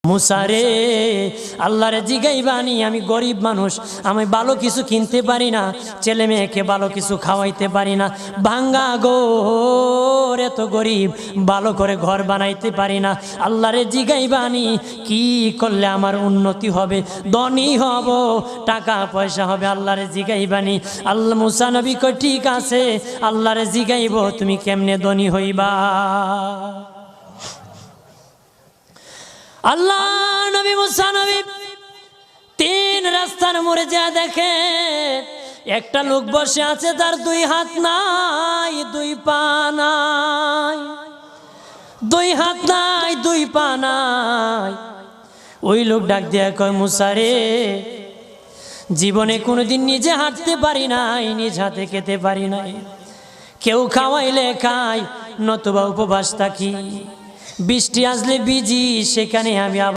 মুসারে আল্লাহরে জিগাইবানি, আমি গরিব মানুষ, আমি ভালো কিছু কিনতে পারি না, ছেলে মেয়েকে ভালো কিছু খাওয়াইতে পারি না, ভাঙ্গা ঘর, এত গরিব, ভালো করে ঘর বানাইতে পারি না। আল্লাহরে জিগাইবানি কি করলে আমার উন্নতি হবে, ধনী হব, টাকা পয়সা হবে। আল্লাহরে জিগাইবানি। আল্লাহ মুসা নবী কই ঠিক আছে, আল্লাহরে জিগাইব তুমি কেমনে ধনী হইবা। আল্লাহ নবী মুসা নবী তিন রাস্তার মোড়ে যা দেখে একটা লোক বসে আছে, তার দুই হাত নাই, দুই পা নাই, দুই হাত নাই, দুই পা নাই। ওই লোক ডাক দিয়া কয়, মুসা রে, জীবনে কোনোদিন নিজে হাঁটতে পারি নাই, নিজ হাতে খেতে পারি নাই, কেউ খাওয়াইলে খাই, নতুবা উপবাস থাকি, বৃষ্টি আসলে ভিজি, সেখানে আমি